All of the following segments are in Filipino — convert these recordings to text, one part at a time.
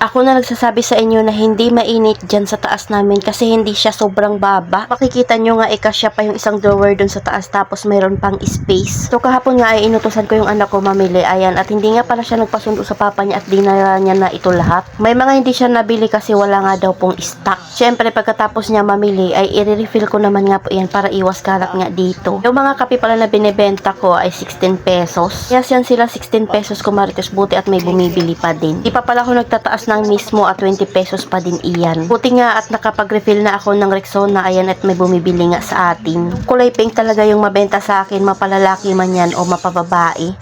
Ako na nagsasabi sa inyo na hindi mainit dyan sa taas namin kasi hindi siya sobrang baba. Makikita nyo nga ikasya pa yung isang drawer dun sa taas tapos mayroon pang space. So kahapon nga ay inutusan ko yung anak ko mamili. Ayan, at hindi nga pala siya nagpasundo sa papa niya at dinala niya na ito lahat. May mga hindi siya nabili kasi wala nga daw pong stock. Syempre pagkatapos niya mamili ay i-refill ko naman nga po yan para iwas kalat nga dito. Yung mga kape pala na binibenta ko ay 16 pesos. Yes, yan sila 16 pesos kumarites, buti at may bumibili pa din. Di pa pala ako nagtataas ng mismo at 20 pesos pa din iyan. Buti nga at nakapag-refill na ako ng Rexona, ayan, at may bumibili nga sa atin. Kulay pink talaga yung mabenta sa akin, mapalalaki man yan o mapababae.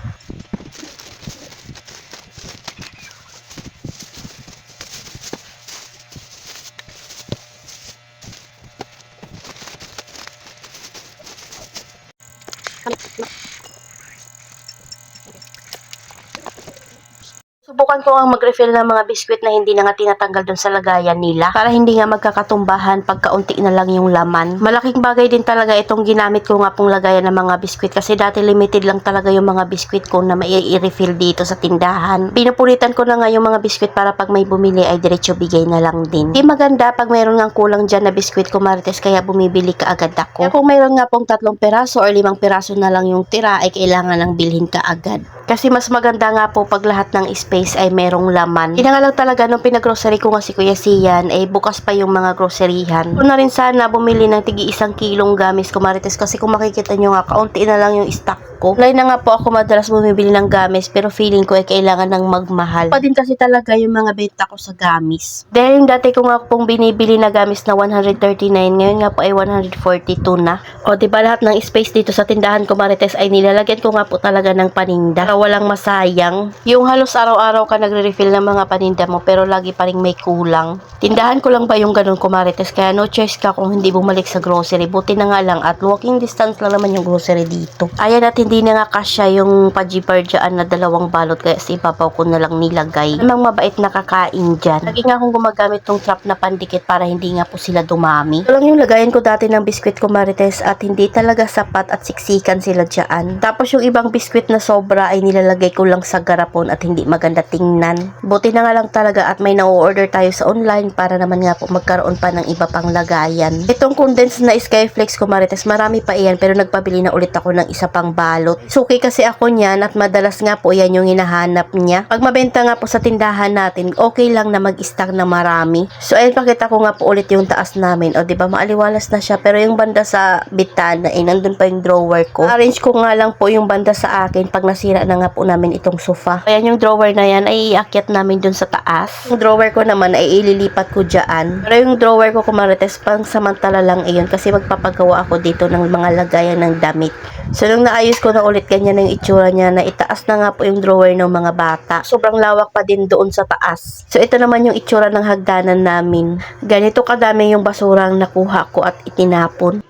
Subukan ko nga mag-refill ng mga biskwit na hindi na nga tinatanggal dun sa lagayan nila para hindi nga magkakatumbahan pagkaunti na lang yung laman. Malaking bagay din talaga itong ginamit ko nga pong lagayan ng mga biskwit kasi dati limited lang talaga yung mga biskwit ko na mai-refill dito sa tindahan. Pinupulitan ko na nga yung mga biskwit para pag may bumili ay diretso bigay na lang din. Di maganda pag mayroon nga kulang dyan na biskwit ko marites kaya bumibili ka agad ako. Kaya kung mayroon nga pong 3 piraso or 5 piraso na lang yung tira ay kailangan lang bilhin ka agad. Kasi mas maganda nga po pag lahat ng space ay merong laman. Hindi nga lang talaga nung pinag-grocery ko nga si Kuya Sian ay bukas pa yung mga groceryhan. Kung na rin sana bumili ng tigi 1 kilong gamis kumarites kasi kung makikita nyo nga kaunti na lang yung stock ko. Lay na nga po ako madalas bumibili ng gamis pero feeling ko ay kailangan ng magmahal. Pa din kasi talaga yung mga benta ko sa gamis. Dahil yung dati ko nga pong binibili na gamis na 139 ngayon nga po ay 142 na. O diba lahat ng space dito sa tindahan ko marites ay nilalagyan ko nga po talaga ng paninda. Para walang masayang. Yung halos araw-araw ka nagre-refill ng mga paninda mo pero lagi pa rin may kulang. Tindahan ko lang ba yung ganun kumarites kaya no choice ka kung hindi bumalik sa grocery. Buti na nga lang at walking distance lang naman yung grocery dito. Ayan at hindi na nga kasya yung pajipar dyan na 2 balot kaya sa ibabaw ko na lang nilagay. Namang mabait na kakain dyan. Lagi nga akong gumagamit ng trap na pandikit para hindi nga po sila dumami. Ito lang yung lagayan ko dati ng biskwit kumarites at hindi talaga sapat at siksikan sila dyan. Tapos yung ibang biskwit na sobra ay nilalagay ko lang sa garapon at hindi maganda tingnan. Buti na nga lang talaga at may na-order tayo sa online para naman nga po magkaroon pa ng iba pang lagayan. Itong condensed na Skyflex kumarites, marami pa iyan pero nagpabili na ulit ako ng isa pang balot. Suki kasi ako niyan at madalas nga po yan yung hinahanap niya. Pag mabenta nga po sa tindahan natin, okay lang na mag-stock na marami. So ayun, pakita ko nga po ulit yung taas namin. O diba maaliwalas na siya pero yung banda sa bitana ay nandun pa yung drawer ko. Arrange ko nga lang po yung banda sa akin pag nasira na nga po namin itong sofa. Ayan yung drawer na yan ay iakyat namin dun sa taas. Yung drawer ko naman ay ililipat ko dyan. Pero yung drawer ko kumarites pang samantala lang iyon kasi magpapagawa ako dito ng mga lagayan ng damit. So nung naayos ko na ulit ganyan ang itsura niya na itaas na nga po yung drawer ng mga bata. Sobrang lawak pa din doon sa taas. So ito naman yung itsura ng hagdanan namin. Ganito kadami yung basurang nakuha ko at itinapon.